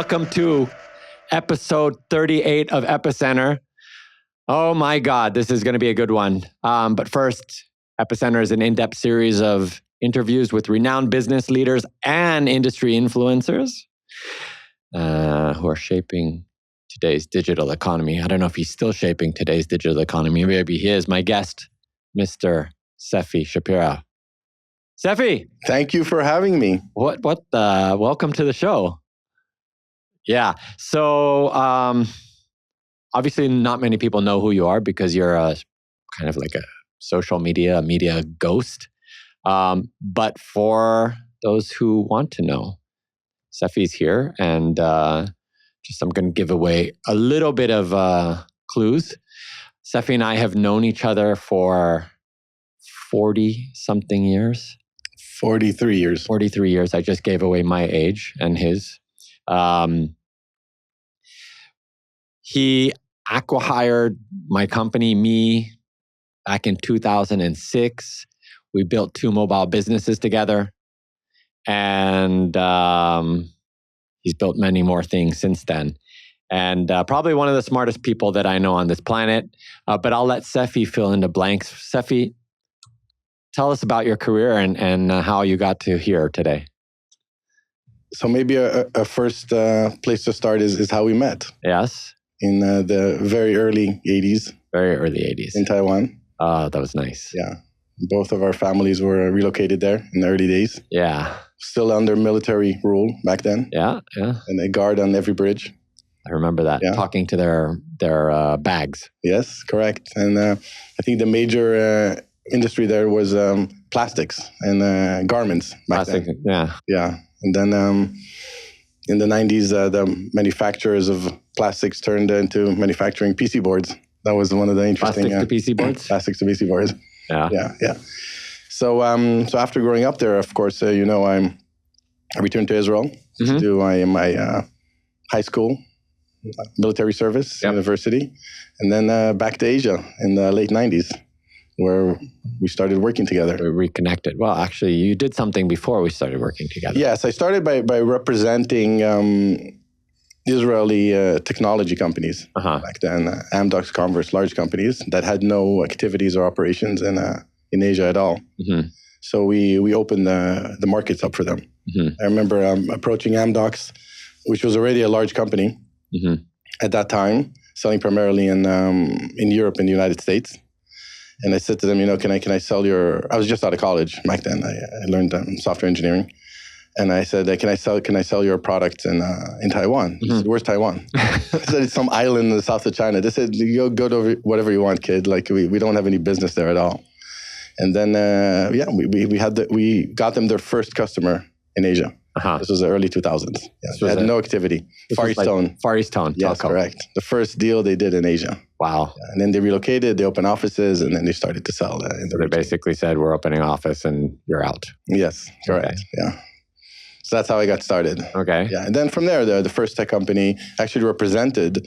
welcome to episode 38 of Epicenter. Oh my God, this is going to be a good one. But first, Epicenter is an in-depth series of interviews with renowned business leaders and industry influencers who are shaping today's digital economy. I don't know if he's still shaping today's digital economy. Maybe he is. My guest, Mr. Sephi Shapira. Sephi! Thank you for having me. Welcome to the show. Yeah. So, obviously not many people know who you are because you're a kind of like a social media ghost. But for those who want to know, Sephi's here, and I'm going to give away a little bit of clues. Sephi and I have known each other for 40-something years. 43 years. 43 years. I just gave away my age and his. He acqui-hired my company, me, back in 2006. We built 2 mobile businesses together. And he's built many more things since then. And probably one of the smartest people that I know on this planet. But I'll let Sephi fill in the blanks. Sephi, tell us about your career and how you got to here today. So maybe a first place to start is how we met. Yes. In the very early 80s. Very early 80s. In Taiwan. Oh, that was nice. Yeah. Both of our families were relocated there in the early days. Yeah. Still under military rule back then. Yeah. And a guard on every bridge. I remember that. Yeah. Talking to their bags. Yes, correct. And I think the major industry there was plastics and garments back then. Yeah. Yeah. And then in the 90s, the manufacturers of plastics turned into manufacturing PC boards. That was one of the interesting... Plastics to PC boards? Plastics to PC boards. Yeah. So after growing up there, of course, I returned to Israel to do my high school, military service, university, and then back to Asia in the late 90s, where we started working together. We reconnected. Well, actually, you did something before we started working together. Yes, I started by representing Israeli technology companies back then, Amdocs, Converse, large companies that had no activities or operations in Asia at all. Mm-hmm. So we opened the markets up for them. Mm-hmm. I remember approaching Amdocs, which was already a large company at that time, selling primarily in Europe and the United States. And I said to them, can I sell I was just out of college back then. I learned software engineering. And I said, can I sell your product in Taiwan? He said, where's Taiwan? I said, it's some island in the south of China. They said, go to whatever you want, kid. Like, we don't have any business there at all. And then, we got them their first customer in Asia. This was the early 2000s. Yeah, they had no activity. Far East Tone. Yes, correct. The first deal they did in Asia. Wow. Yeah, and then they relocated, they opened offices, and then they started to sell in the region. They basically said, we're opening an office and you're out. Yes, correct. Okay. Yeah. So that's how I got started. Okay. Yeah, and then from there, the first tech company actually represented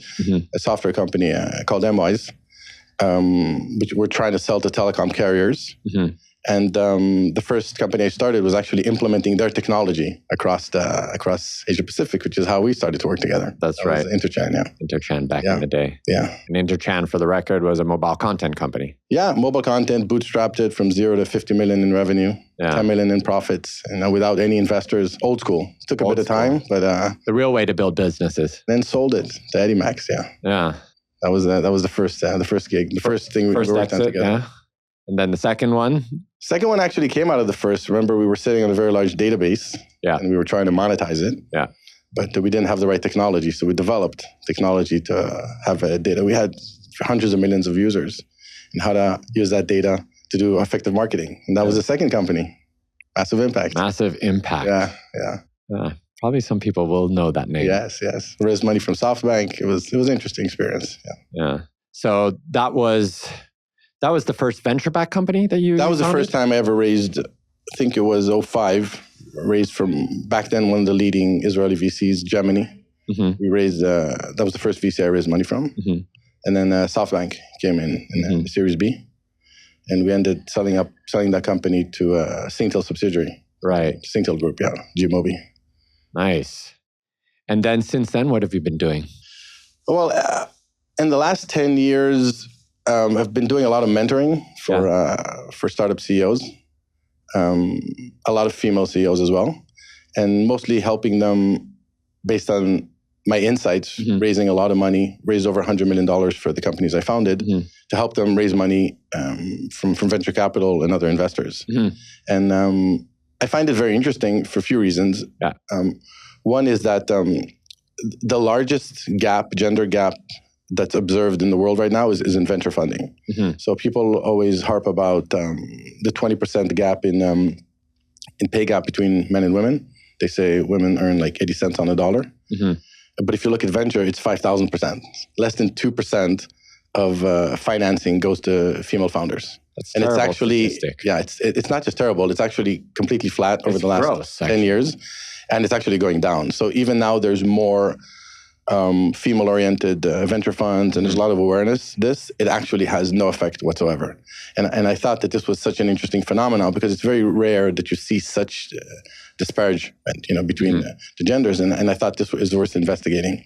a software company called MWise, which we're trying to sell to telecom carriers. Mm-hmm. And the first company I started was actually implementing their technology across Asia Pacific, which is how we started to work together. That's right. Interchan, yeah. Interchan back in the day. Yeah. And Interchan, for the record, was a mobile content company. Yeah, mobile content, bootstrapped it from 0 to 50 million in revenue, 10 million in profits, and without any investors. Old school. Took a bit of time, but... the real way to build businesses. Then sold it to Eddie Max, yeah. Yeah. That was the first gig, the first thing we worked on together. Yeah. And then the second one? Second one actually came out of the first. Remember, we were sitting on a very large database. Yeah. And we were trying to monetize it. Yeah. But we didn't have the right technology. So we developed technology to have data. We had hundreds of millions of users and how to use that data to do effective marketing. And that was the second company. Massive Impact. Massive Impact. Yeah. Probably some people will know that name. Yes. Raised money from SoftBank. It was an interesting experience. Yeah. So that was the first venture-backed company that you That was founded? The first time I ever raised, I think it was 2005, raised from back then one of the leading Israeli VCs, Gemini. Mm-hmm. We raised, that was the first VC I raised money from. Mm-hmm. And then SoftBank came in the Series B. And we ended selling that company to a Singtel subsidiary. Right. Singtel Group, yeah, GMobi. Nice. And then since then, what have you been doing? Well, in the last 10 years, I've been doing a lot of mentoring for startup CEOs, a lot of female CEOs as well, and mostly helping them based on my insights, raising a lot of money, raised over $100 million for the companies I founded to help them raise money from venture capital and other investors. And I find it very interesting for a few reasons. Yeah. One is that the largest gender gap that's observed in the world right now is in venture funding. So people always harp about the 20% gap in pay gap between men and women. They say women earn like 80 cents on a dollar. But if you look at venture, it's 5,000%. Less than 2% of financing goes to female founders. That's and terrible it's actually, statistic. it's not just terrible. It's actually completely flat over the last 10 years. And it's actually going down. So even now there's more female-oriented venture funds, and there's a lot of awareness. It actually has no effect whatsoever. And I thought that this was such an interesting phenomenon because it's very rare that you see such disparagement, between the genders. And I thought this is worth investigating.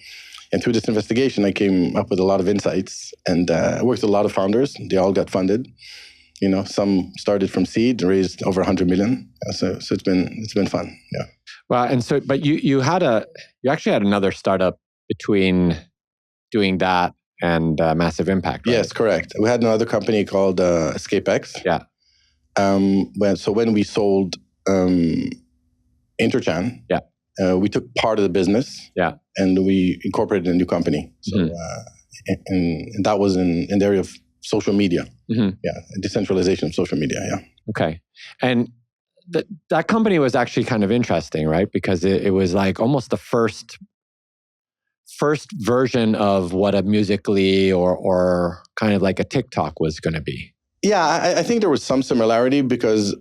And through this investigation, I came up with a lot of insights, and I worked with a lot of founders. They all got funded. Some started from seed, raised over 100 million. So it's been fun. Yeah. Well, and so, but you actually had another startup between doing that and Massive Impact, right? Yes, correct. We had another company called EscapeX. Yeah. When we sold Interchan, we took part of the business, and we incorporated a new company. So, and that was in the area of social media. Decentralization of social media. Yeah. Okay, and that company was actually kind of interesting, right? Because it was like almost the first version of what a Musical.ly or kind of like a TikTok was going to be. Yeah, I think there was some similarity because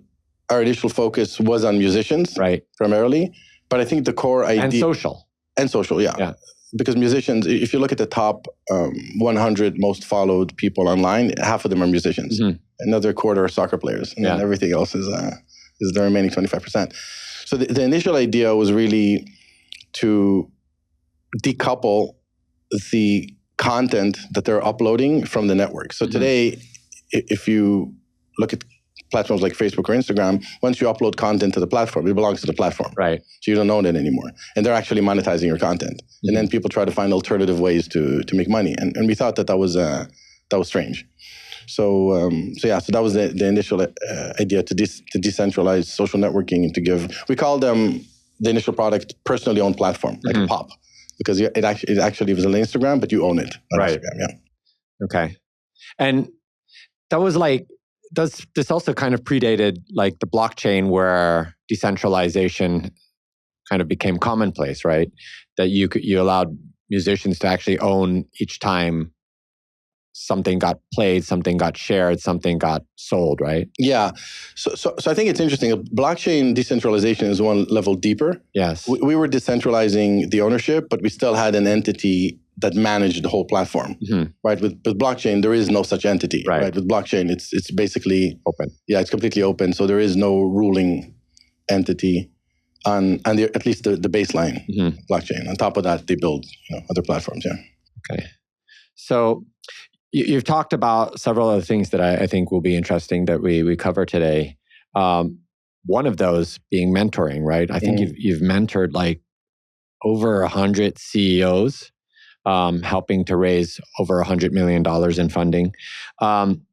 our initial focus was on musicians, right, primarily. But I think the core idea... And social, yeah. Because musicians, if you look at the top 100 most followed people online, half of them are musicians. Another quarter are soccer players. And then everything else is the remaining 25%. So the initial idea was really to decouple the content that they're uploading from the network. So today, if you look at platforms like Facebook or Instagram, once you upload content to the platform, it belongs to the platform. Right. So you don't own it anymore. And they're actually monetizing your content. And then people try to find alternative ways to make money. And we thought that was strange. So that was the initial idea to decentralize social networking and to give, we called the initial product personally owned platform, like a POP. Because it actually was on Instagram, but you own it on Instagram. Yeah. Okay. And that was like, this also kind of predated like the blockchain where decentralization kind of became commonplace, right? That you allowed musicians to actually own each time something got played, something got shared, something got sold, right? Yeah. So I think it's interesting. Blockchain decentralization is one level deeper. Yes. We were decentralizing the ownership, but we still had an entity that managed the whole platform, right? With blockchain, there is no such entity, right? With blockchain, it's basically open. Yeah, it's completely open. So there is no ruling entity on at least the baseline blockchain. On top of that, they build other platforms. Yeah. Okay. So you've talked about several other things that I think will be interesting that we cover today. One of those being mentoring, right? I think you've mentored like over 100 CEOs. Helping to raise over $100 million in funding. One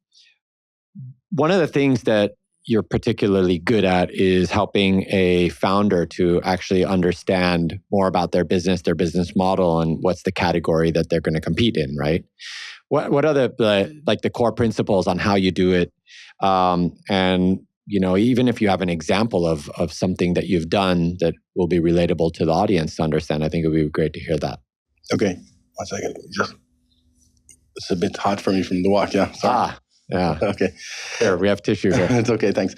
of the things that you're particularly good at is helping a founder to actually understand more about their business model, and what's the category that they're going to compete in, right? What are the core principles on how you do it? And even if you have an example of something that you've done that will be relatable to the audience to understand, I think it would be great to hear that. Okay. 1 second. It's a bit hot for me from the walk. Yeah. Sorry. Yeah. Okay. Here, we have tissue here. It's okay. Thanks.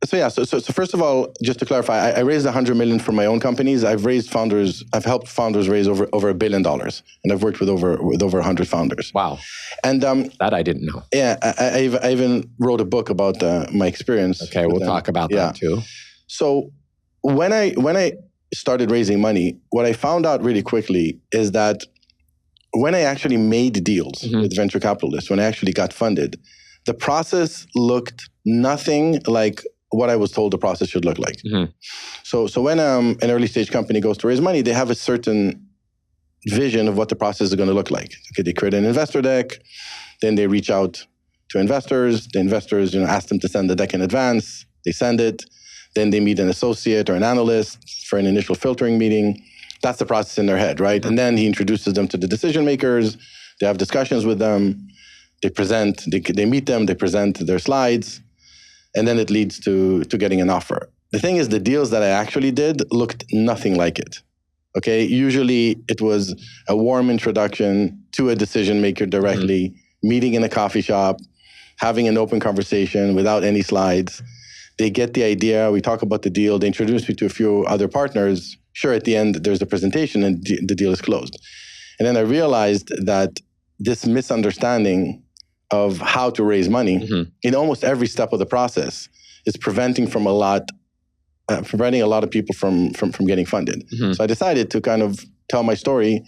So first of all, just to clarify, I raised $100 million from my own companies. I've helped founders raise over $1 billion, and I've worked with over 100 founders. Wow. And that I didn't know. Yeah. I even wrote a book about my experience. Okay. We'll talk about that too. So when I started raising money, what I found out really quickly is that when I actually made deals with venture capitalists, when I actually got funded, the process looked nothing like what I was told the process should look like. So when an early stage company goes to raise money, they have a certain vision of what the process is going to look like. Okay, they create an investor deck, then they reach out to investors. The investors, ask them to send the deck in advance. They send it. Then they meet an associate or an analyst for an initial filtering meeting. That's the process in their head, right? And then he introduces them to the decision makers. They have discussions with them. They present, they meet them, they present their slides, and then it leads to getting an offer. The thing is, the deals that I actually did looked nothing like it. Okay, usually it was a warm introduction to a decision maker directly, meeting in a coffee shop, having an open conversation without any slides. They get the idea, we talk about the deal, they introduce me to a few other partners. Sure, at the end, there's a presentation and the deal is closed. And then I realized that this misunderstanding of how to raise money in almost every step of the process is preventing a lot of people from getting funded. So I decided to kind of tell my story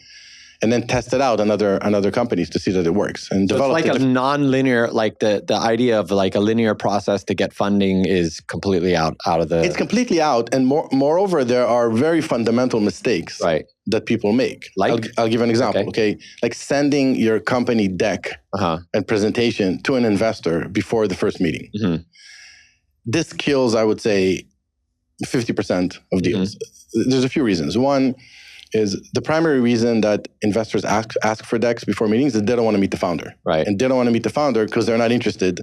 and then test it out on other companies to see that it works. And so it's like a non-linear, like the idea of like a linear process to get funding is completely out of the... It's completely out. And moreover, there are very fundamental mistakes that people make. Like? I'll give an example, okay? Like sending your company deck and presentation to an investor before the first meeting. This kills, I would say, 50% of deals. There's a few reasons. One is the primary reason that investors ask for decks before meetings is they don't want to meet the founder. Right. And they don't want to meet the founder because they're not interested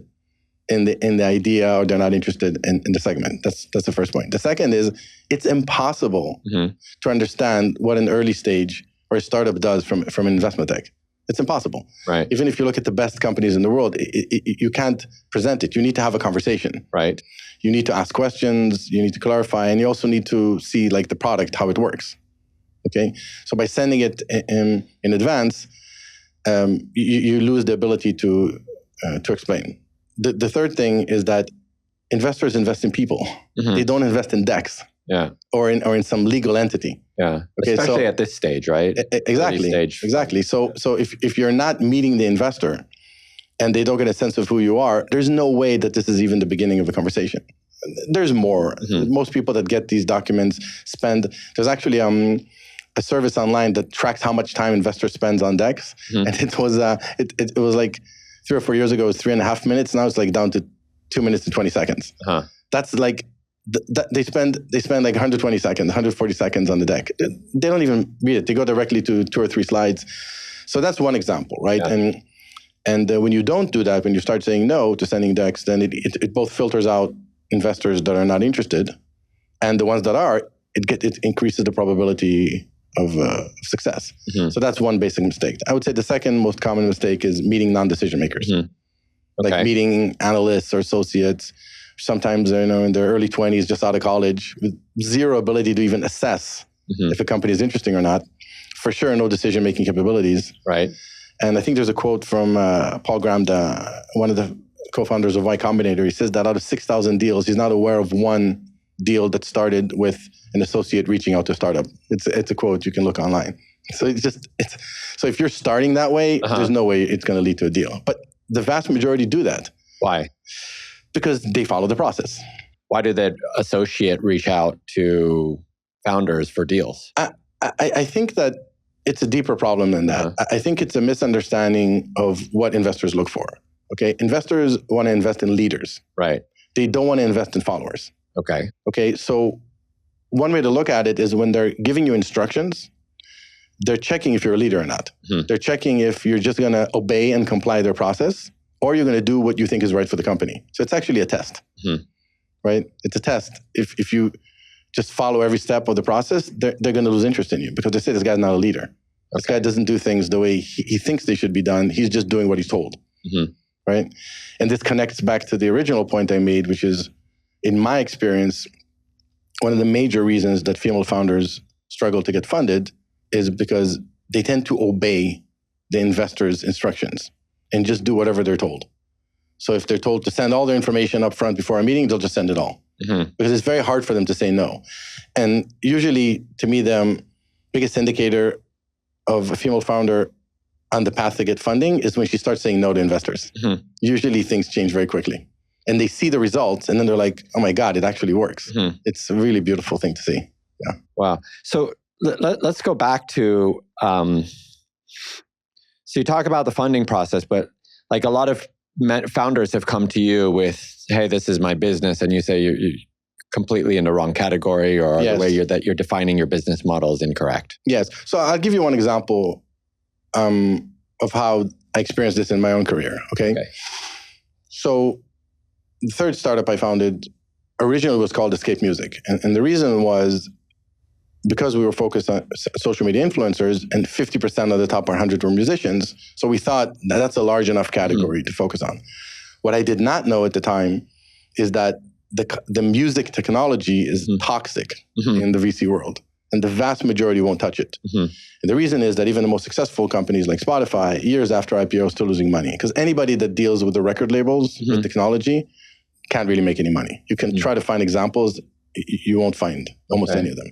in the idea or they're not interested in the segment. That's the first point. The second is it's impossible to understand what an early stage or a startup does from an investment deck. It's impossible. Right. Even if you look at the best companies in the world, you can't present it. You need to have a conversation. Right. You need to ask questions, you need to clarify, and you also need to see like the product, how it works. Okay, so by sending it in advance, you lose the ability to explain. The third thing is that investors invest in people. They don't invest in decks. Or in some legal entity. Okay, especially at this stage, right? Exactly. Exactly. So if you're not meeting the investor and they don't get a sense of who you are, there's no way that this is even the beginning of a conversation. There's more. Most people that get these documents there's actually a service online that tracks how much time investors spend on decks. And it was like 3 or 4 years ago, it was 3.5 minutes. Now it's like down to 2 minutes and 20 seconds. That's like, they spend like 120 seconds, 140 seconds on the deck. They don't even read it. They go directly to 2 or 3 slides. So that's one example, right? And when you don't do that, when you start saying no to sending decks, then it both filters out investors that are not interested, and the ones that are, it increases the probability of success. So that's one basic mistake. I would say the second most common mistake is meeting non-decision makers. Like meeting analysts or associates, sometimes in their early 20s, just out of college, with zero ability to even assess if a company is interesting or not. For sure, no decision-making capabilities. Right. And I think there's a quote from Paul Graham, one of the co-founders of Y Combinator. He says that out of 6,000 deals, he's not aware of one deal that started with an associate reaching out to a startup. It's a quote you can look online. So so if you're starting that way, there's no way it's going to lead to a deal. But the vast majority do that. Why? Because they follow the process. Why did that associate reach out to founders for deals? I think that it's a deeper problem than that. I think it's a misunderstanding of what investors look for. Okay, investors want to invest in leaders. Right. They don't want to invest in followers. Okay, so one way to look at it is when they're giving you instructions, they're checking if you're a leader or not. They're checking if you're just going to obey and comply their process, or you're going to do what you think is right for the company. So it's actually a test, right? It's a test. If you just follow every step of the process, they're going to lose interest in you because they say this guy's not a leader. This guy doesn't do things the way he thinks they should be done. He's just doing what he's told, right? And this connects back to the original point I made, which is, in my experience, one of the major reasons that female founders struggle to get funded is because they tend to obey the investor's instructions and just do whatever they're told. So if they're told to send all their information up front before a meeting, they'll just send it all. because it's very hard for them to say no. And usually, to me, the biggest indicator of a female founder on the path to get funding is when she starts saying no to investors. Usually things change very quickly. And they see the results and then they're like, oh my God, it actually works. It's a really beautiful thing to see. Yeah. Wow. So let's go back to, so you talk about the funding process, but like a lot of founders have come to you with, hey, this is my business. And you say you're completely in the wrong category, or the way you're defining your business model is incorrect. Yes. So I'll give you one example of how I experienced this in my own career. Okay. So the third startup I founded originally was called Escape Music. And the reason was because we were focused on social media influencers and 50% of the top 100 were musicians. So we thought that's a large enough category to focus on. What I did not know at the time is that the music technology is toxic in the VC world. And the vast majority won't touch it. And the reason is that even the most successful companies like Spotify, years after IPO, are still losing money. Because anybody that deals with the record labels, with technology, can't really make any money. You can try to find examples, you won't find almost any of them.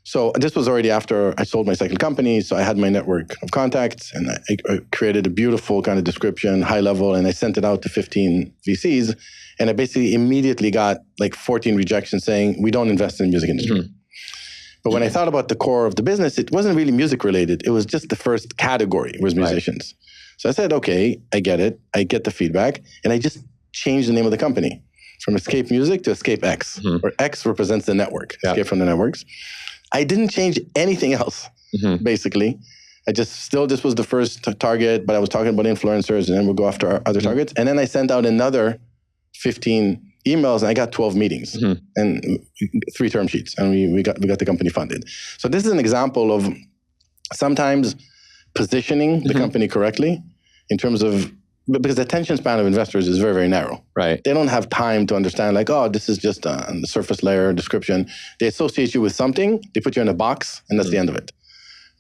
So this was already after I sold my second company. So I had my network of contacts and I created a beautiful kind of description, high level, and I sent it out to 15 VCs. And I basically immediately got like 14 rejections saying, we don't invest in the music industry. But when I thought about the core of the business, it wasn't really music related. It was just the first category was musicians. So I said, okay, I get it. I get the feedback. And I just changed the name of the company from Escape Music to Escape X, where X represents the network, escape from the networks. I didn't change anything else, basically. This was the first target, but I was talking about influencers and then we'll go after our other targets. And then I sent out another 15 emails and I got 12 meetings and 3 term sheets and we got the company funded. So this is an example of sometimes positioning the company correctly in terms of, because the attention span of investors is very, very narrow. Right. They don't have time to understand like, oh, this is just on the surface layer description. They associate you with something, they put you in a box and that's the end of it.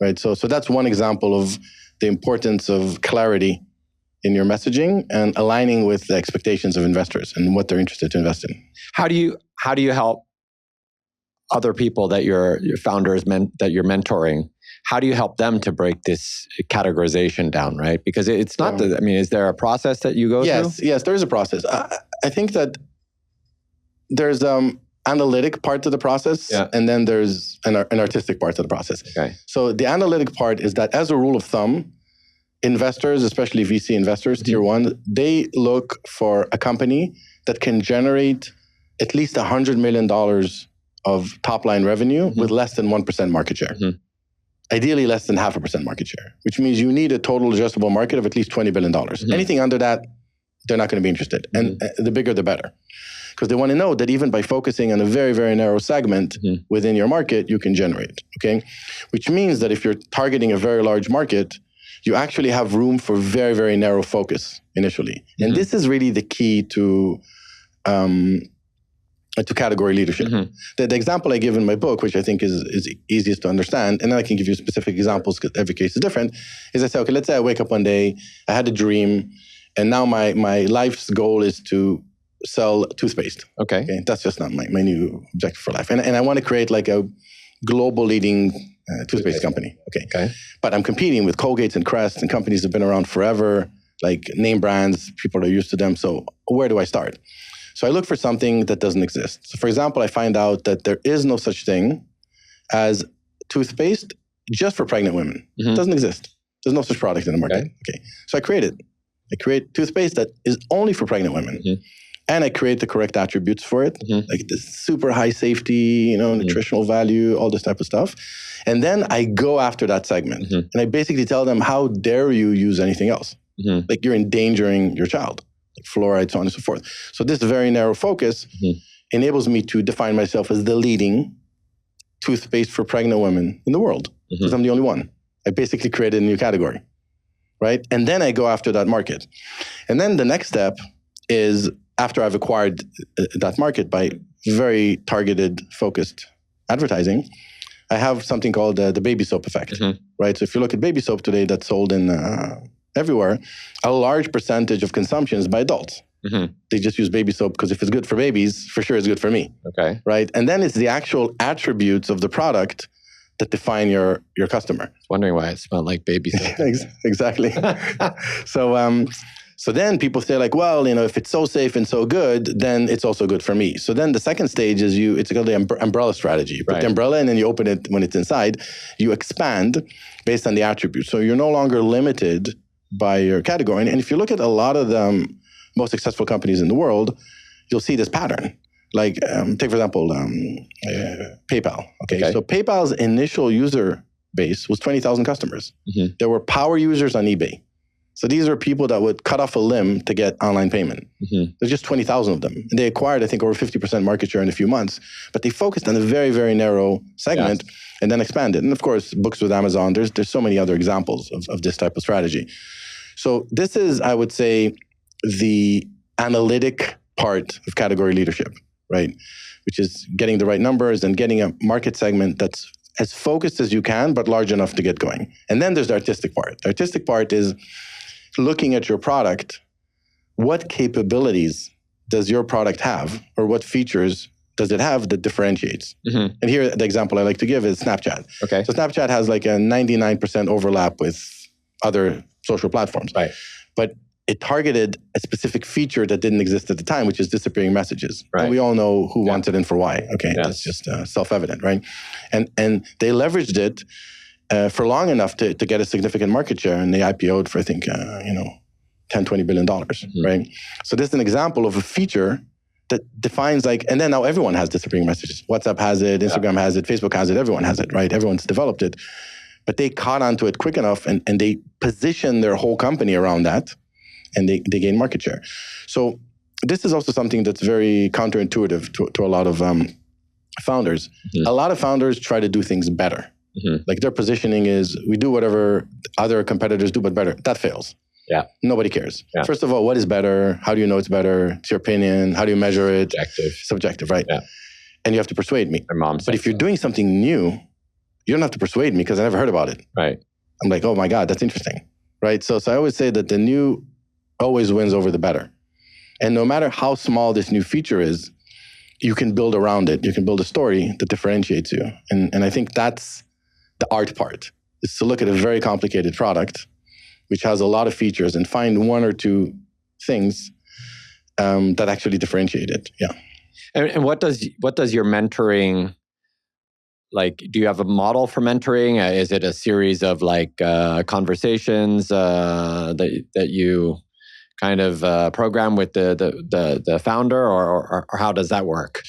Right. So that's one example of the importance of clarity in your messaging and aligning with the expectations of investors and what they're interested to invest in. How do you help other people that your founders that you're mentoring? How do you help them to break this categorization down, right? Because it's not is there a process that you go through? Yes, there is a process. I think that there's analytic part to the process and then there's an artistic part to the process. Okay. So the analytic part is that as a rule of thumb, investors, especially VC investors, tier one, they look for a company that can generate at least $100 million of top line revenue with less than 1% market share. Ideally less than 0.5% market share, which means you need a total addressable market of at least $20 billion. Anything under that, they're not going to be interested. And the bigger, the better. Because they want to know that even by focusing on a very, very narrow segment within your market, you can generate, okay? Which means that if you're targeting a very large market, you actually have room for very, very narrow focus initially. And this is really the key to category leadership. The example I give in my book, which I think is easiest to understand, and then I can give you specific examples because every case is different, is I say, okay, let's say I wake up one day, I had a dream, and now my life's goal is to sell toothpaste. Okay. That's just not my new objective for life. And I want to create like a global leading toothpaste company. Okay. But I'm competing with Colgate and Crest and companies that have been around forever, like name brands, people are used to them. So where do I start? So I look for something that doesn't exist. So for example, I find out that there is no such thing as toothpaste just for pregnant women. It doesn't exist. There's no such product in the market. Okay. So I create it. I create toothpaste that is only for pregnant women. And I create the correct attributes for it, like this super high safety, nutritional value, all this type of stuff. And then I go after that segment. And I basically tell them, how dare you use anything else? Like you're endangering your child, like fluoride, so on and so forth. So this very narrow focus enables me to define myself as the leading toothpaste for pregnant women in the world, because I'm the only one. I basically created a new category, right? And then I go after that market. And then the next step is, after I've acquired that market by very targeted, focused advertising, I have something called the baby soap effect, right? So if you look at baby soap today that's sold in everywhere, a large percentage of consumption is by adults. They just use baby soap because if it's good for babies, for sure it's good for me. Okay. Right? And then it's the actual attributes of the product that define your customer. I was wondering why it smelled like baby soap. Exactly. So then people say like, well, if it's so safe and so good, then it's also good for me. So then the second stage is it's called the umbrella strategy. You put the umbrella and then you open it when it's inside. You expand based on the attributes. So you're no longer limited by your category. And if you look at a lot of the most successful companies in the world, you'll see this pattern. Like, take for example, PayPal. Okay, so PayPal's initial user base was 20,000 customers. There were power users on eBay. So these are people that would cut off a limb to get online payment. There's just 20,000 of them. And they acquired, I think, over 50% market share in a few months. But they focused on a very, very narrow segment and then expanded. And of course, books with Amazon, there's so many other examples of this type of strategy. So this is, I would say, the analytic part of category leadership, right? Which is getting the right numbers and getting a market segment that's as focused as you can, but large enough to get going. And then there's the artistic part. The artistic part is looking at your product. What capabilities does your product have, or what features does it have that differentiates? And here, the example I like to give is Snapchat. Okay. So Snapchat has like a 99% overlap with other social platforms. Right. But it targeted a specific feature that didn't exist at the time, which is disappearing messages. Right. And we all know who wants it and for why. Okay, that's just self-evident, right? And they leveraged it for long enough to get a significant market share, and they IPO'd for, I think, $10-20 billion, right? So this is an example of a feature that defines and then now everyone has disappearing messages. WhatsApp has it, Instagram has it, Facebook has it, everyone has it, right? Everyone's developed it. But they caught onto it quick enough and they position their whole company around that, and they gain market share. So this is also something that's very counterintuitive to a lot of founders. A lot of founders try to do things better. Like their positioning is, we do whatever other competitors do, but better. That fails. Yeah. Nobody cares. Yeah. First of all, what is better? How do you know it's better? It's your opinion. How do you measure it? Subjective, right? Yeah. And you have to persuade me. But if you're doing something new, you don't have to persuade me because I never heard about it. Right. I'm like, oh my God, that's interesting. Right? So I always say that the new always wins over the better. And no matter how small this new feature is, you can build around it. You can build a story that differentiates you. And I think that's the art part, is to look at a very complicated product, which has a lot of features, and find one or two things that actually differentiate it. Yeah. And what does your mentoring, like, do you have a model for mentoring? Is it a series of conversations that you kind of program with the founder, or how does that work?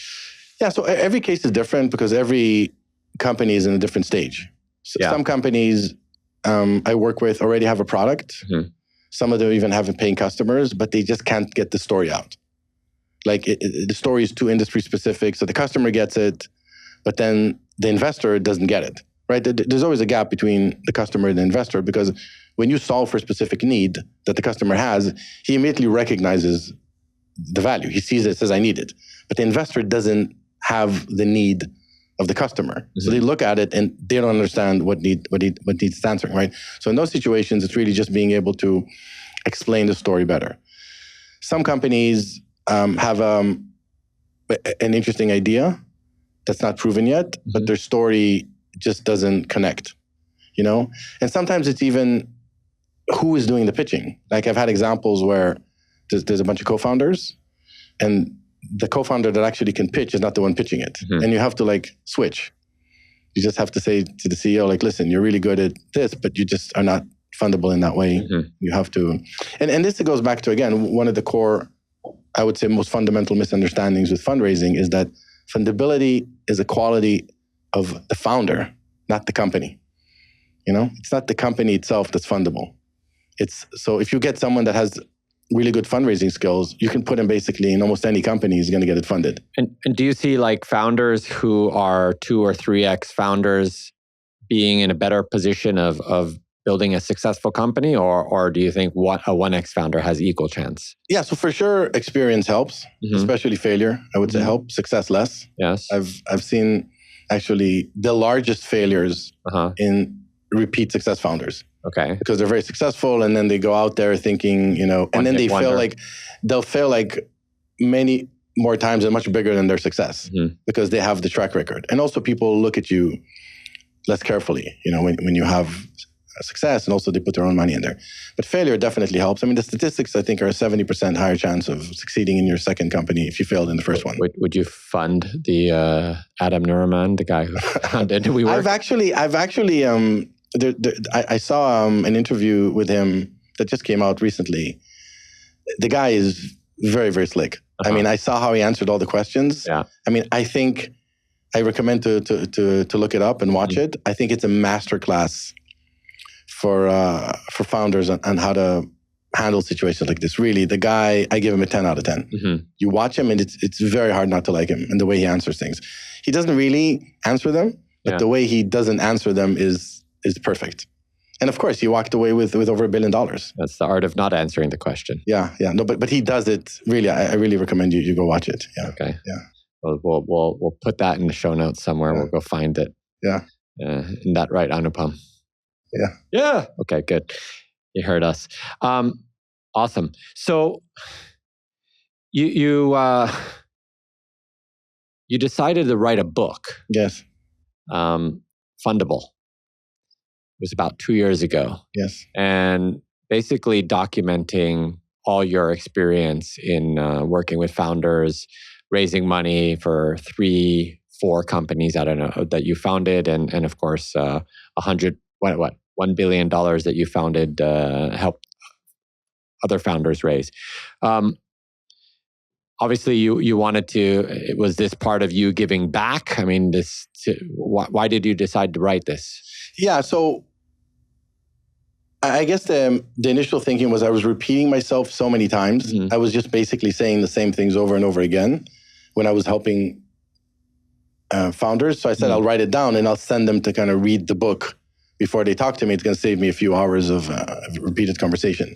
Yeah, so every case is different because every company is in a different stage. So some companies I work with already have a product. Some of them even have paying customers, but they just can't get the story out. Like the story is too industry specific, so the customer gets it, but then the investor doesn't get it, right? There's always a gap between the customer and the investor, because when you solve for a specific need that the customer has, he immediately recognizes the value. He sees it, says, I need it. But the investor doesn't have the need of the customer. So they look at it and they don't understand what needs answering, right? So in those situations, it's really just being able to explain the story better. Some companies have an interesting idea that's not proven yet, but their story just doesn't connect, And sometimes it's even who is doing the pitching. Like I've had examples where there's a bunch of co-founders, and the co-founder that actually can pitch is not the one pitching it. And you have to switch. You just have to say to the CEO, listen, you're really good at this, but you just are not fundable in that way. You have to, and this goes back to, again, one of the core, I would say, most fundamental misunderstandings with fundraising is that fundability is a quality of the founder, not the company. It's not the company itself that's fundable. So if you get someone that has really good fundraising skills, you can put them basically in almost any company is going to get it funded. And do you see founders who are 2 or 3x founders being in a better position of building a successful company, or do you think a 1x founder has equal chance? Yeah, so for sure, experience helps, especially failure. I would say help, success less. Yes, I've seen actually the largest failures in repeat success founders. Okay. Because they're very successful, and then they go out there thinking, and then they'll fail like many more times and much bigger than their success because they have the track record. And also people look at you less carefully, when you have success, and also they put their own money in there. But failure definitely helps. I mean, the statistics, I think, are a 70% higher chance of succeeding in your second company if you failed in the first one. Would you fund the Adam Neumann, the guy who founded WeWork? I saw an interview with him that just came out recently. The guy is very, very slick. I mean, I saw how he answered all the questions. Yeah. I mean, I think I recommend to look it up and watch it. I think it's a masterclass for founders on how to handle situations like this. Really, the guy, I give him a 10 out of 10. You watch him, and it's very hard not to like him and the way he answers things. He doesn't really answer them, but the way he doesn't answer them is perfect. And of course, he walked away with over $1 billion. That's the art of not answering the question. Yeah. No, but he does it really. I really recommend you go watch it. Yeah. Okay. Yeah. We'll put that in the show notes somewhere. We'll go find it. Yeah. Isn't that right, Anupam? Yeah. Yeah. Okay, good. You heard us. Awesome. So you decided to write a book. Yes. FUNDABLE. It was about 2 years ago. Yes. And basically documenting all your experience in working with founders, raising money for 3-4 companies, I don't know, that you founded, and of course, $1 billion that you founded, helped other founders raise. Obviously, you wanted to. Was this part of you giving back? I mean, why did you decide to write this? Yeah, so I guess the initial thinking was I was repeating myself so many times. I was just basically saying the same things over and over again when I was helping founders. So I said, I'll write it down and I'll send them to kind of read the book before they talk to me. It's going to save me a few hours of repeated conversation.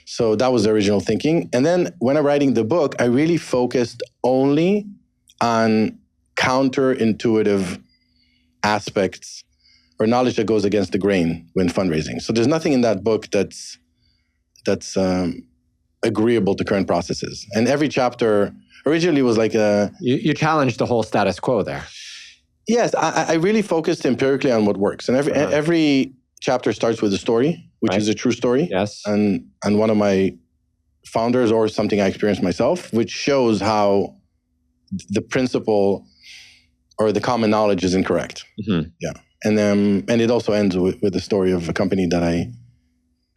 So that was the original thinking. And then when I'm writing the book, I really focused only on counterintuitive aspects or knowledge that goes against the grain when fundraising. So there's nothing in that book that's agreeable to current processes. And every chapter originally was like a... You challenged the whole status quo there. Yes, I really focused empirically on what works. And every chapter starts with a story, which is a true story. Yes. And one of my founders or something I experienced myself, which shows how the principle or the common knowledge is incorrect. Yeah. And it also ends with the story of a company that I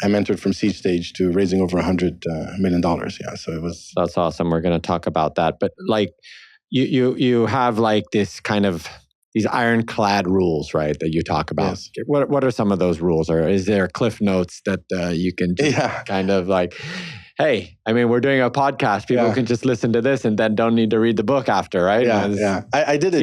mentored from seed stage to raising over $100 million. Yeah, so it was... That's awesome. We're going to talk about that. But like, you have like this kind of, these ironclad rules, right, that you talk about. Yes. What are some of those rules? Or is there cliff notes that you can just kind of like, hey, I mean, we're doing a podcast. People can just listen to this and then don't need to read the book after, right? Yeah. I did a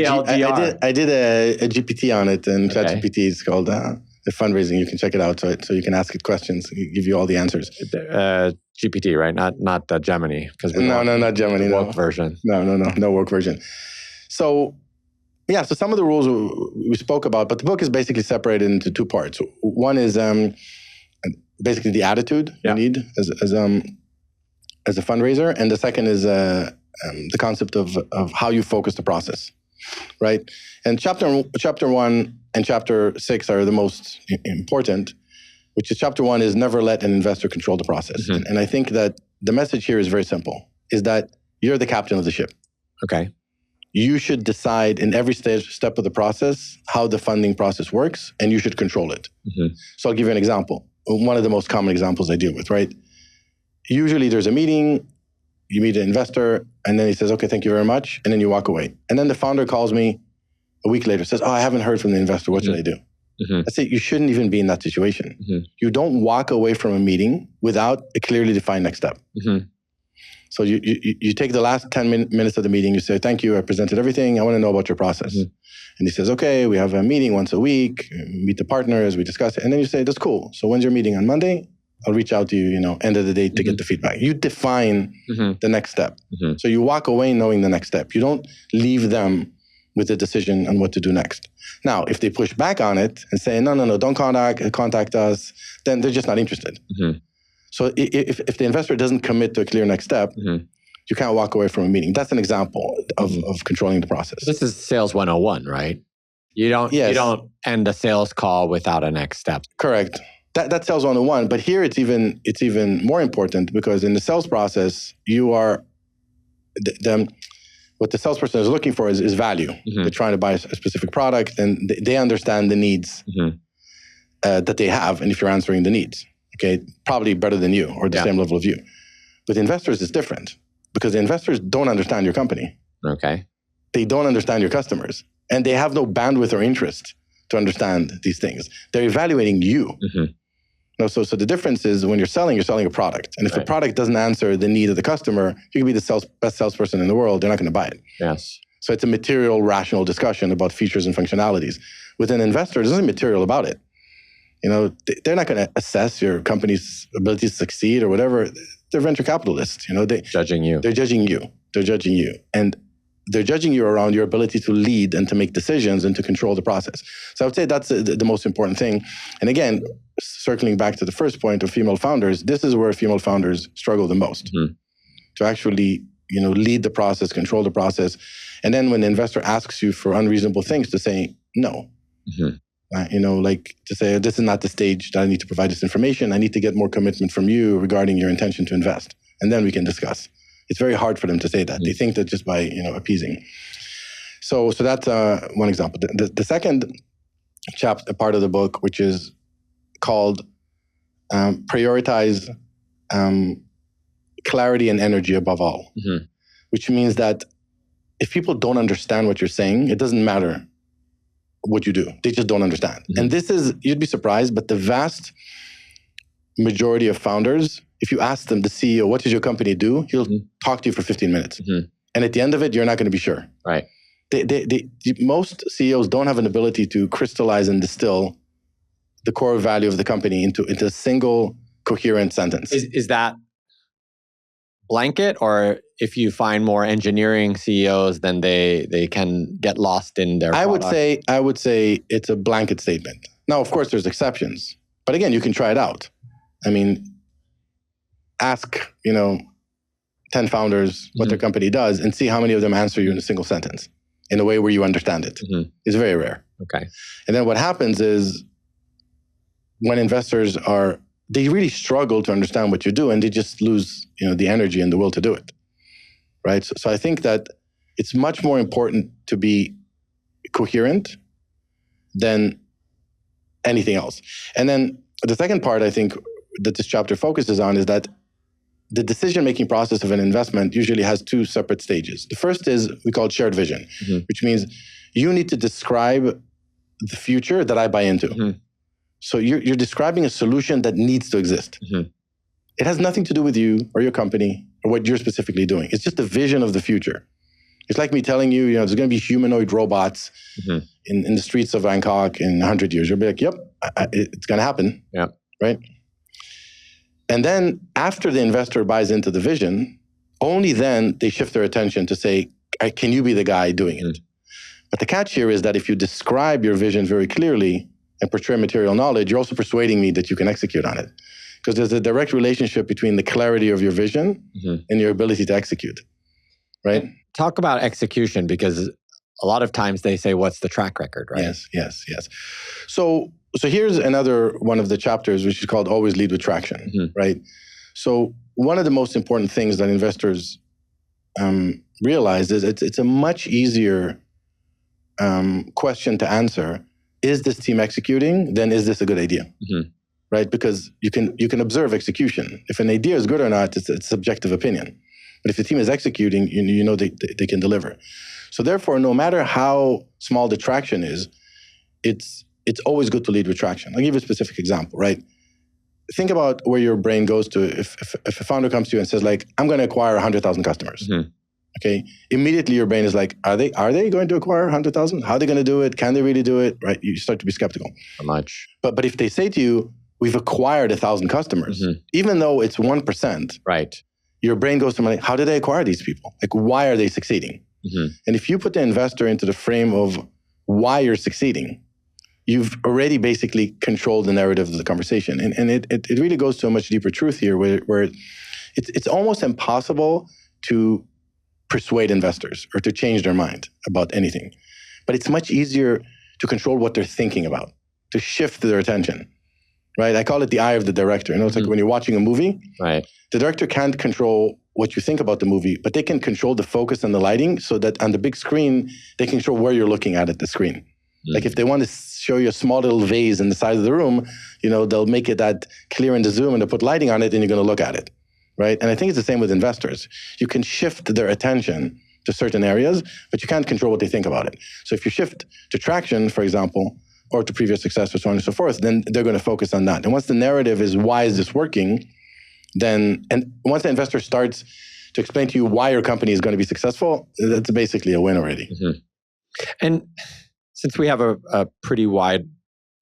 GPT on it, and ChatGPT is called the fundraising. You can check it out, so you can ask it questions, give you all the answers. GPT, right? Not Gemini, because not Gemini. Woke version. No woke version. So yeah, so some of the rules we spoke about, but the book is basically separated into 2 parts. One is basically the attitude you need as a fundraiser, and the second is the concept of how you focus the process, right? And chapter 1 and chapter 6 are the most important, which is chapter 1 is never let an investor control the process. And I think that the message here is very simple, is that you're the captain of the ship. Okay. You should decide in every step of the process how the funding process works, and you should control it. So I'll give you an example. One of the most common examples I deal with, right? Usually there's a meeting, you meet an investor, and then he says, okay, thank you very much, and then you walk away. And then the founder calls me a week later, says, I haven't heard from the investor, what should I do? I say, you shouldn't even be in that situation. You don't walk away from a meeting without a clearly defined next step. So you take the last 10 minutes of the meeting, you say, thank you, I presented everything, I want to know about your process. And he says, okay, we have a meeting once a week, meet the partners, we discuss it. And then you say, that's cool. So when's your meeting? On Monday? I'll reach out to you, end of the day to get the feedback. You define the next step. So you walk away knowing the next step. You don't leave them with a decision on what to do next. Now, if they push back on it and say, no, don't contact us, then they're just not interested. Mm-hmm. So if the investor doesn't commit to a clear next step, mm-hmm. you can't walk away from a meeting. That's an example of controlling the process. This is sales 101, right? You don't end a sales call without a next step. Correct. That's sales 101. But here it's even more important, because in the sales process, you are what the salesperson is looking for is value. Mm-hmm. They're trying to buy a specific product, and they understand the needs mm-hmm. That they have, and if you're answering the needs, okay, probably better than you or the same level of you. With investors, it's different, because the investors don't understand your company. Okay. They don't understand your customers, and they have no bandwidth or interest to understand these things. They're evaluating you. Mm-hmm. So the difference is, when you're selling a product. And if the product doesn't answer the need of the customer, you can be the best salesperson in the world, they're not going to buy it. Yes. So it's a material, rational discussion about features and functionalities. With an investor, there's nothing material about it. They're not going to assess your company's ability to succeed or whatever. They're venture capitalists. Judging you. They're judging you. And they're judging you around your ability to lead and to make decisions and to control the process. So I would say that's the most important thing. And again, circling back to the first point of female founders, this is where female founders struggle the most. Mm-hmm. To actually, lead the process, control the process. And then when the investor asks you for unreasonable things, to say no. Mm-hmm. Like to say, this is not the stage that I need to provide this information. I need to get more commitment from you regarding your intention to invest. And then we can discuss. It's very hard for them to say that. Mm-hmm. They think that just by, appeasing. So that's one example. The second part of the book, which is called Prioritize Clarity and Energy Above All, mm-hmm. which means that if people don't understand what you're saying, it doesn't matter what you do. They just don't understand. Mm-hmm. And this is, you'd be surprised, but the vast majority of founders, if you ask them, the CEO, what does your company do? He'll mm-hmm. talk to you for 15 minutes. Mm-hmm. And at the end of it, you're not going to be sure. Right. Most CEOs don't have an ability to crystallize and distill the core value of the company into a single coherent sentence. Is that blanket, or if you find more engineering CEOs, then they can get lost in their product? I would say it's a blanket statement. Now, of course, there's exceptions, but again, you can try it out. I mean, ask 10 founders what their company does, and see how many of them answer you in a single sentence in a way where you understand it. Mm-hmm. It's very rare. Okay. And then what happens is, when investors they really struggle to understand what you do, and they just lose, the energy and the will to do it, right? So I think that it's much more important to be coherent than anything else. And then the second part, I think, that this chapter focuses on is that the decision-making process of an investment usually has two separate stages. The first is, we call it shared vision, mm-hmm. which means you need to describe the future that I buy into. Mm-hmm. So you're describing a solution that needs to exist. Mm-hmm. It has nothing to do with you or your company or what you're specifically doing. It's just a vision of the future. It's like me telling you, there's going to be humanoid robots mm-hmm. in the streets of Bangkok in 100 years. You'll be like, yep, it's going to happen. Yeah. Right? And then after the investor buys into the vision, only then they shift their attention to say, can you be the guy doing it? Mm-hmm. But the catch here is that if you describe your vision very clearly and portray material knowledge, you're also persuading me that you can execute on it. Because there's a direct relationship between the clarity of your vision mm-hmm. and your ability to execute, right? Talk about execution, because a lot of times they say, what's the track record, right? Yes. So here's another one of the chapters, which is called Always Lead with Traction, mm-hmm. right? So one of the most important things that investors realize is it's a much easier question to answer. Is this team executing? Then is this a good idea? Mm-hmm. Right? Because you can observe execution. If an idea is good or not, it's subjective opinion. But if the team is executing, they can deliver. So therefore, no matter how small the traction is, it's always good to lead with traction. I'll give you a specific example, right? Think about where your brain goes to if a founder comes to you and says, like, I'm going to acquire 100,000 customers. Mm-hmm. Okay, immediately your brain is like, are they going to acquire 100,000? How are they going to do it? Can they really do it? Right? You start to be skeptical. How much? But if they say to you, we've acquired 1,000 customers, mm-hmm. even though it's 1%, right? Your brain goes to, how did they acquire these people? Like, why are they succeeding? And if you put the investor into the frame of why you're succeeding, you've already basically controlled the narrative of the conversation. And it really goes to a much deeper truth here where it's almost impossible to persuade investors or to change their mind about anything. But it's much easier to control what they're thinking about, to shift their attention, right? I call it the eye of the director. It's like when you're watching a movie, right? The director can't control what you think about the movie, but they can control the focus and the lighting so that on the big screen, they can control where you're looking at the screen. Like if they want to show you a small little vase in the side of the room, they'll make it that clear in the zoom and they'll put lighting on it and you're going to look at it, right? And I think it's the same with investors. You can shift their attention to certain areas, but you can't control what they think about it. So if you shift to traction, for example, or to previous success or so on and so forth, then they're going to focus on that. And once the narrative is, why is this working? And once the investor starts to explain to you why your company is going to be successful, that's basically a win already. And since we have a pretty wide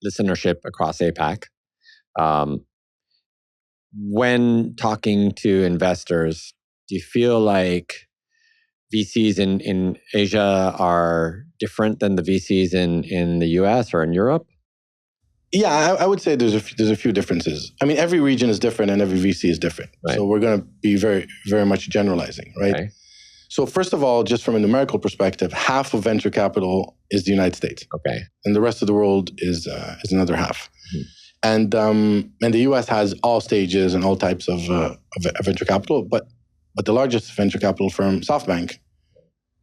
listenership across APAC, when talking to investors, do you feel like VCs in Asia are different than the VCs in the US or in Europe? Yeah, I would say there's a few differences. I mean, every region is different and every VC is different. Right. So we're going to be very, very much generalizing, right? Okay. So first of all, just from a numerical perspective, half of venture capital is the United States. Okay. And the rest of the world is another half. And the US has all stages and all types of venture capital, but the largest venture capital firm, SoftBank,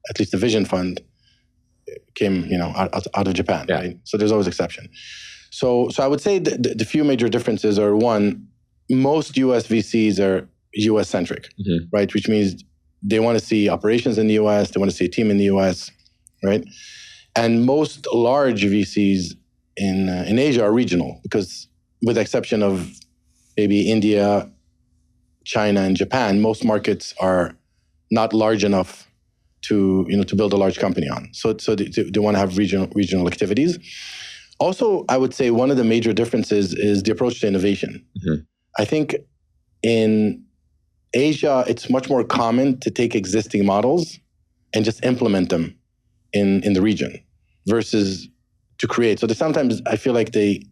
at least the Vision Fund, came out of Japan. Yeah. Right? So there's always exception. So I would say the few major differences are, one, most US VCs are US centric, right? Which means they want to see operations in the US, they want to see a team in the US, right? And most large VCs in Asia are regional, because with the exception of maybe India, China, and Japan, most markets are not large enough to build a large company on. So they want to have regional activities. Also, I would say one of the major differences is the approach to innovation. I think in Asia, it's much more common to take existing models and just implement them in the region versus to create. So sometimes I feel like they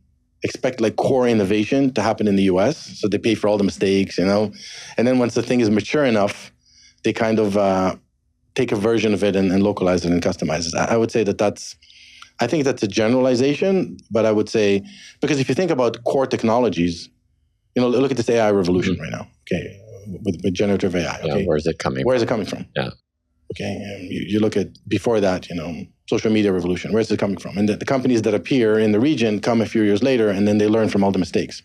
expect like core innovation to happen in the US. So they pay for all the mistakes, and then once the thing is mature enough, they kind of take a version of it and localize it and customize it. I would say I think that's a generalization, but I would say, because if you think about core technologies, look at this AI revolution right now, okay, with generative AI. Okay? Yeah, where is it coming from? Yeah. Okay, you look at before that, social media revolution, where is it coming from? And the companies that appear in the region come a few years later, and then they learn from all the mistakes,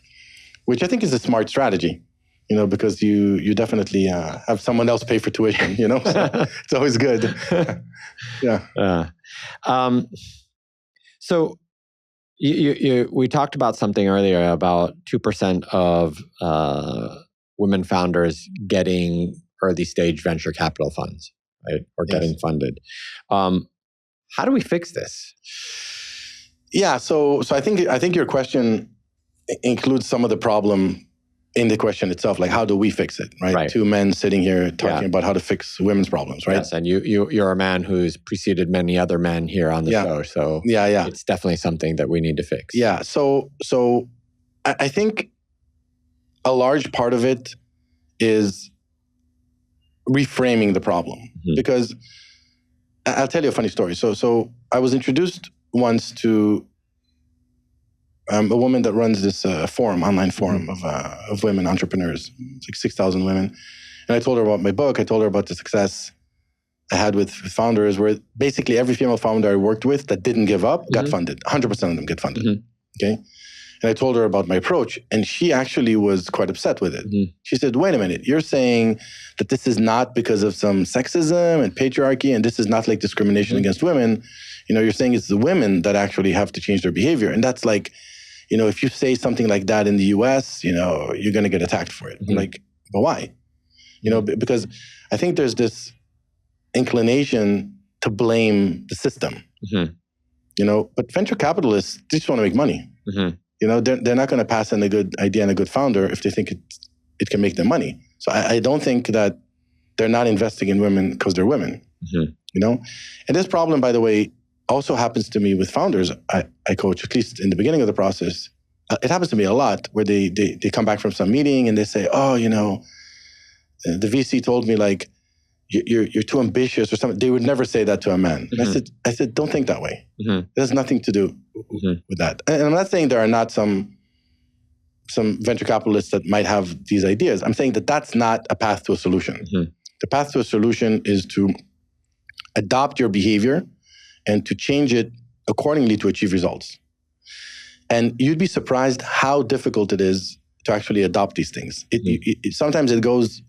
which I think is a smart strategy, because you definitely have someone else pay for tuition, so it's always good. Yeah. So we talked about something earlier about 2% of women founders getting early stage venture capital funds, right? Or getting funded. How do we fix this? Yeah, so I think your question includes some of the problem in the question itself, like how do we fix it, right? Two men sitting here talking about how to fix women's problems, right? Yes, and you're a man who's preceded many other men here on the show, so it's definitely something that we need to fix. Yeah, so I think a large part of it is reframing the problem, because I'll tell you a funny story. So I was introduced once to a woman that runs this online forum of women entrepreneurs. It's like 6,000 women. And I told her about my book. I told her about the success I had with founders, where basically every female founder I worked with that didn't give up got funded. 100% of them get funded. Okay. And I told her about my approach, and she actually was quite upset with it. She said, wait a minute, you're saying that this is not because of some sexism and patriarchy, and this is not like discrimination against women. You're saying it's the women that actually have to change their behavior. And that's like, if you say something like that in the US, you're going to get attacked for it. I'm like, but why? Because I think there's this inclination to blame the system. But venture capitalists just want to make money. They're not going to pass in a good idea and a good founder if they think it can make them money. So I don't think that they're not investing in women because they're women. You know? And this problem, by the way, also happens to me with founders I coach, at least in the beginning of the process. It happens to me a lot where they come back from some meeting and they say, oh, you know, the VC told me like, you're too ambitious or something. They would never say that to a man. And I said, don't think that way. It has nothing to do with that. And I'm not saying there are not some venture capitalists that might have these ideas. I'm saying that that's not a path to a solution. The path to a solution is to adopt your behavior and to change it accordingly to achieve results. And you'd be surprised how difficult it is to actually adopt these things. Sometimes it goes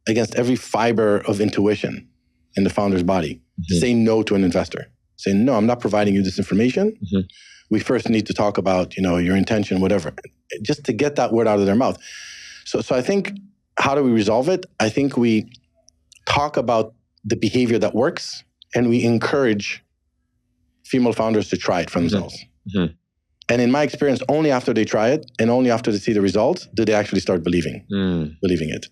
against every fiber of intuition in the founder's body. To say no to an investor. Say, no, I'm not providing you this information. We first need to talk about, you know, your intention, whatever. Just to get that word out of their mouth. So I think, how do we resolve it? I think we talk about the behavior that works and we encourage female founders to try it for themselves. And in my experience, only after they try it and only after they see the results do they actually start believing it.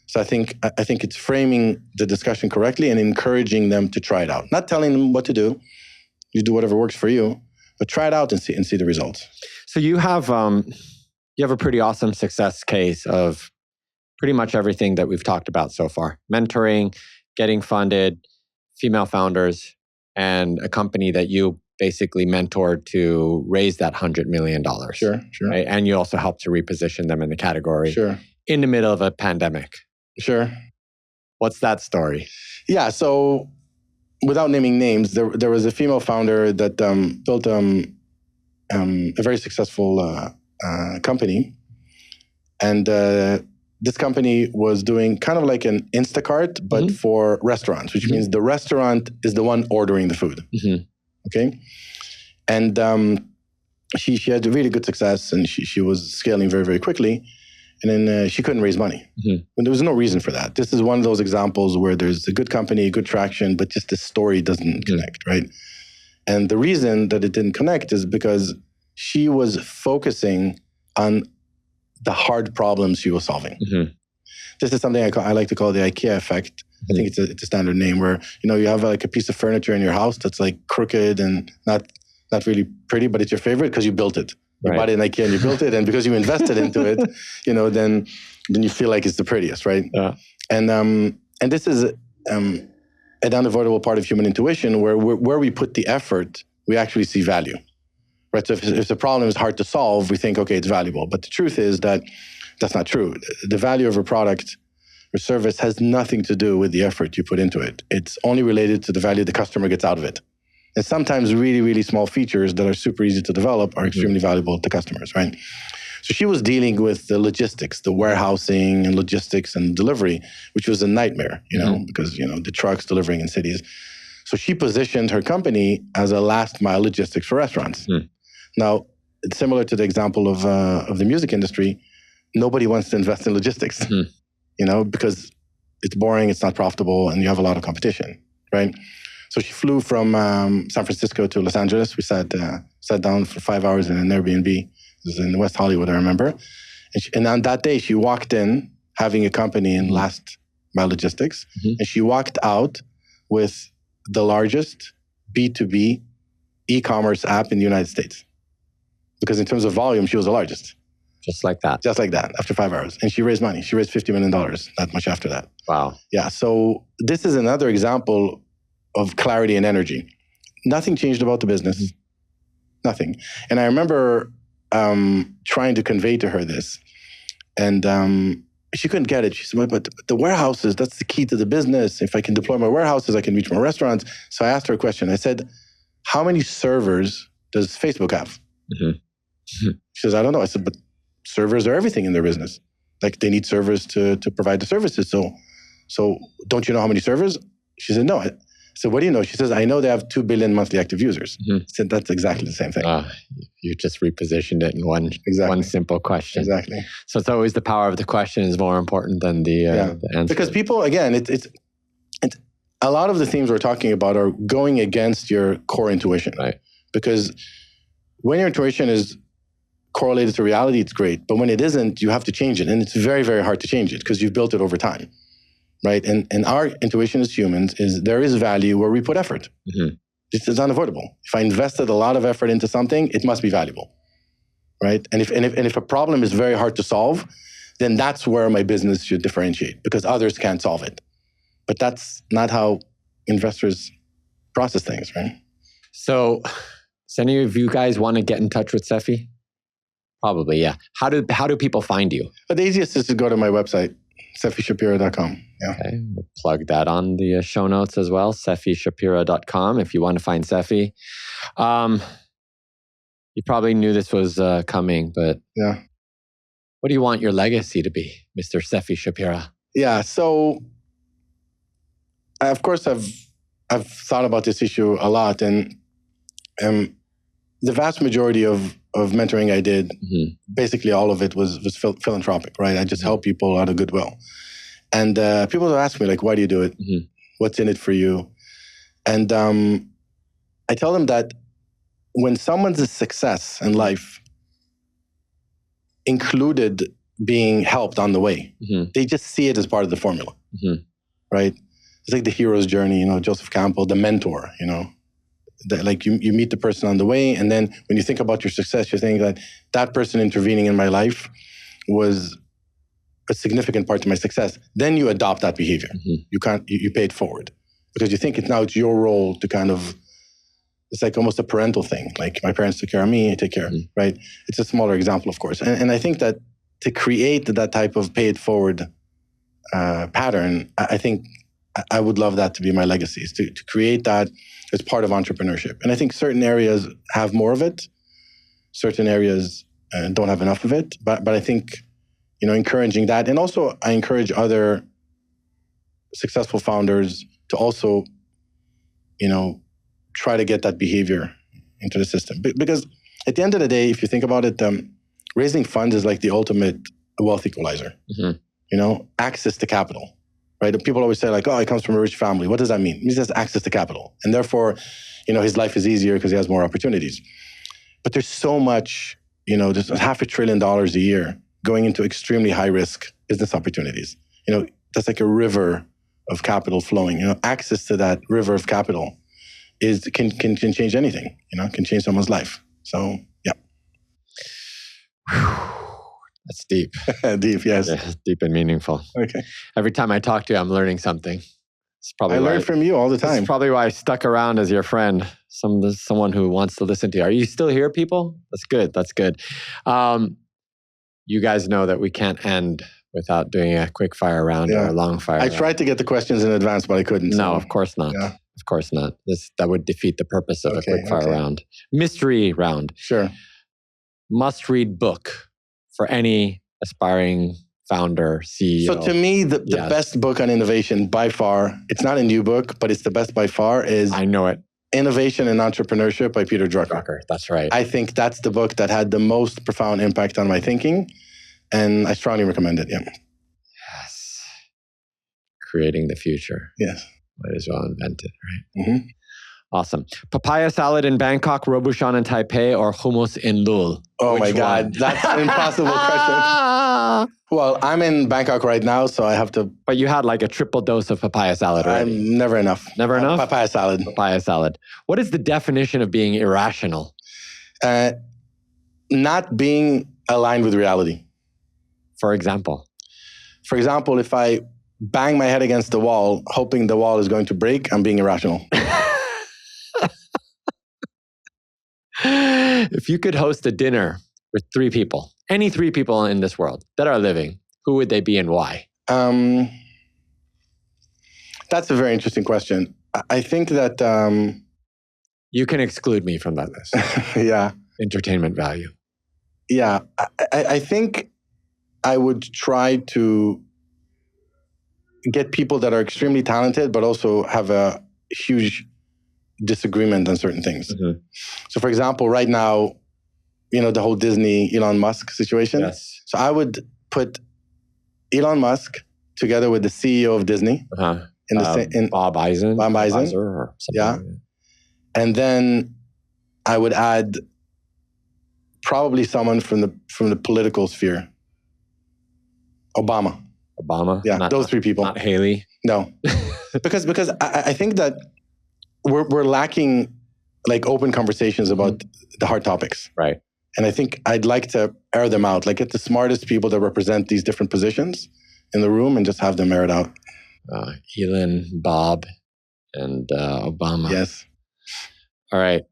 So I think it's framing the discussion correctly and encouraging them to try it out. Not telling them what to do. You do whatever works for you, but try it out and see the results. So you have a pretty awesome success case of pretty much everything that we've talked about so far. Mentoring, getting funded, female founders, and a company that you basically mentored to raise that $100 million. Sure. Right? And you also helped to reposition them in the category. Sure. In the middle of a pandemic. Sure. What's that story? Yeah, so without naming names, there was a female founder that built a very successful company. And this company was doing kind of like an Instacart, but for restaurants, which means the restaurant is the one ordering the food. Okay? And she had really good success and she was scaling very, very quickly. And then she couldn't raise money. And there was no reason for that. This is one of those examples where there's a good company, good traction, but just the story doesn't connect, right? And the reason that it didn't connect is because she was focusing on the hard problems she was solving. This is something I like to call the IKEA effect. I think it's a standard name where, you know, you have like a piece of furniture in your house that's like crooked and not really pretty, but it's your favorite because you built it. You bought it in IKEA and you built it, and because you invested into it, you know, then you feel like it's the prettiest, right? Yeah. And this is an unavoidable part of human intuition, where we put the effort, we actually see value, right? So if the problem is hard to solve, we think, okay, it's valuable. But the truth is that that's not true. The value of a product or service has nothing to do with the effort you put into it. It's only related to the value the customer gets out of it. And sometimes really, really small features that are super easy to develop are extremely valuable to customers, right? So she was dealing with the logistics, the warehousing and logistics and delivery, which was a nightmare, you know, because, you know, the trucks delivering in cities. So she positioned her company as a last mile logistics for restaurants. Now, it's similar to the example of the music industry. Nobody wants to invest in logistics, you know, because it's boring, it's not profitable, and you have a lot of competition, right? So she flew from San Francisco to Los Angeles. We sat down for 5 hours in an Airbnb. It was in West Hollywood, I remember. And on that day, she walked in having a company in last mile logistics. And she walked out with the largest B2B e-commerce app in the United States. Because in terms of volume, she was the largest. Just like that. Just like that, after 5 hours. And she raised money. She raised $50 million, not much after that. Wow. Yeah, so this is another example of clarity and energy. Nothing changed about the business. Nothing. And I remember trying to convey to her this. And she couldn't get it. She said, but the warehouses, that's the key to the business. If I can deploy my warehouses, I can reach more restaurants. So I asked her a question. I said, how many servers does Facebook have? She says, I don't know. I said, but servers are everything in their business. Like they need servers to provide the services. So don't you know how many servers? She said, no. So what do you know? She says, I know they have 2 billion monthly active users. I said, that's exactly the same thing. You just repositioned it in one simple question. Exactly. So it's always the power of the question is more important than the answer. Because people, again, it's a lot of the themes we're talking about are going against your core intuition. Right. Because when your intuition is correlated to reality, it's great. But when it isn't, you have to change it. And it's very, very hard to change it because you've built it over time. right? And our intuition as humans is there is value where we put effort. This is unavoidable. If I invested a lot of effort into something, it must be valuable, right? And if a problem is very hard to solve, then that's where my business should differentiate because others can't solve it. But that's not how investors process things, right? So, does any of you guys want to get in touch with Sephi? Probably, yeah. How do people find you? But the easiest is to go to my website, SephiShapira.com. Yeah. Okay, we'll plug that on the show notes as well, SephiShapira.com if you want to find Sephi. You probably knew this was coming, but yeah. What do you want your legacy to be, Mr. Sephi Shapira? Yeah, so of course I've thought about this issue a lot, and the vast majority of mentoring I did, basically all of it was philanthropic, right? I just help people out of goodwill. And people will ask me, like, why do you do it? What's in it for you? And I tell them that when someone's a success in life included being helped on the way, they just see it as part of the formula, right? It's like the hero's journey, Joseph Campbell, the mentor, like you meet the person on the way, and then when you think about your success, you think that person intervening in my life was a significant part to my success. Then you adopt that behavior. You pay it forward because you think it's your role to kind of, it's like almost a parental thing. Like my parents took care of me, I take care, right? It's a smaller example, of course. And I think that to create that type of pay it forward pattern, I think I would love that to be my legacy, is to create that as part of entrepreneurship. And I think certain areas have more of it, certain areas don't have enough of it. But I think, encouraging that. And also I encourage other successful founders to also, try to get that behavior into the system. Because at the end of the day, if you think about it, raising funds is like the ultimate wealth equalizer. Access to capital. Right? People always say like, oh, he comes from a rich family. What does that mean? It means he has access to capital. And therefore, his life is easier because he has more opportunities. But there's so much, there's $500 billion a year going into extremely high risk business opportunities. That's like a river of capital flowing. Access to that river of capital can change anything, can change someone's life. So, yeah. That's deep. Deep, yes. Yeah, deep and meaningful. Okay. Every time I talk to you, I'm learning something. It's probably I learn from you all the time. That's probably why I stuck around as your friend, someone who wants to listen to you. Are you still here, people? That's good. That's good. You guys know that we can't end without doing a quick fire round or a long fire round. I tried to get the questions in advance, but I couldn't. No, of course not. Yeah. Of course not. That would defeat the purpose of a quick fire round. Mystery round. Sure. Must-read book for any aspiring founder, CEO. So to me, the best book on innovation by far, it's not a new book, but it's the best by far, is I know it. Innovation and Entrepreneurship by Peter Drucker. That's right. I think that's the book that had the most profound impact on my thinking, and I strongly recommend it. Yeah. Yes. Creating the future. Yes. Might as well invent it, right? Awesome. Papaya salad in Bangkok, Robuchon in Taipei, or hummus in Lul? Oh my God, that's an impossible question. Well, I'm in Bangkok right now, so I have to... But you had like a triple dose of papaya salad, right? Never enough. Never enough? Papaya salad. Papaya salad. What is the definition of being irrational? Not being aligned with reality. For example? For example, if I bang my head against the wall, hoping the wall is going to break, I'm being irrational. If you could host a dinner with 3 people, any 3 people in this world that are living, who would they be and why? That's a very interesting question. I think that... you can exclude me from that list. Yeah. Entertainment value. Yeah. I think I would try to get people that are extremely talented, but also have a huge disagreement on certain things. So for example, right now, the whole Disney, Elon Musk situation. Yes. So I would put Elon Musk together with the CEO of Disney. In Bob Eisen. Bob Eisen. Or something Yeah. Like that. And then I would add probably someone from the political sphere. Obama. Obama? Yeah, those three people. Not Haley? No. because I think that we're lacking like open conversations about the hard topics. Right. And I think I'd like to air them out, like get the smartest people that represent these different positions in the room and just have them air it out. Elon, Bob, and Obama. Yes. All right.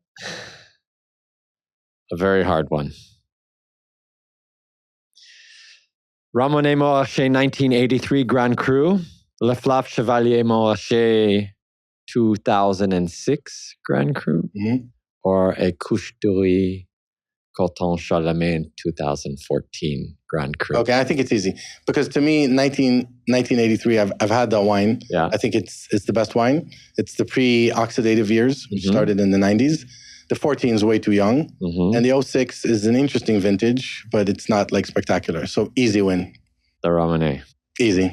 A very hard one. Ronen Mense 1983 Grand Cru, Le Flaf Chevalier Mense 2006 Grand Cru, or a Couche Doury Coton Charlemagne 2014 Grand Cru. Okay, I think it's easy because to me, 1983, I've had that wine. Yeah. I think it's the best wine. It's the pre-oxidative years, which started in the 90s. The 14 is way too young. And the 06 is an interesting vintage, but it's not like spectacular. So easy win. The Romanée. Easy.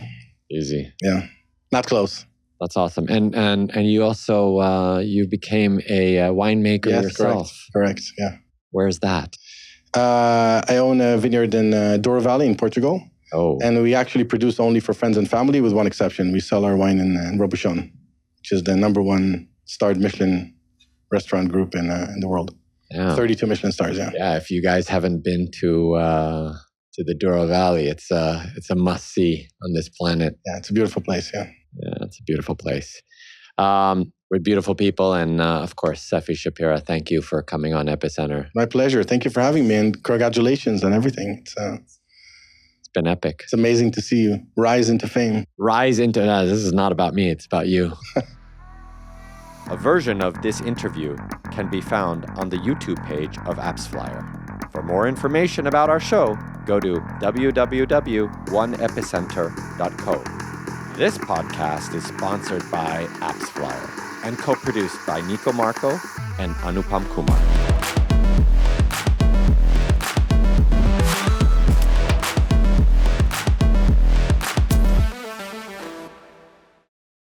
Yeah. Not close. That's awesome. And you also, you became a winemaker yourself. Correct. Yeah. Where's that? I own a vineyard in Douro Valley in Portugal. Oh. And we actually produce only for friends and family with one exception. We sell our wine in Robuchon, which is the #1 starred Michelin restaurant group in the world. Yeah. 32 Michelin stars, yeah. Yeah, if you guys haven't been to the Douro Valley, it's a must-see on this planet. Yeah, it's a beautiful place, yeah. Yeah, it's a beautiful place. With beautiful people, and of course, Sephi Shapira, thank you for coming on Epicenter. My pleasure. Thank you for having me, and congratulations on everything. It's been epic. It's amazing to see you rise into fame. This is not about me, it's about you. A version of this interview can be found on the YouTube page of AppsFlyer. For more information about our show, go to www.oneepicenter.co. This podcast is sponsored by AppsFlyer and co-produced by Nico Marco and Anupam Kumar.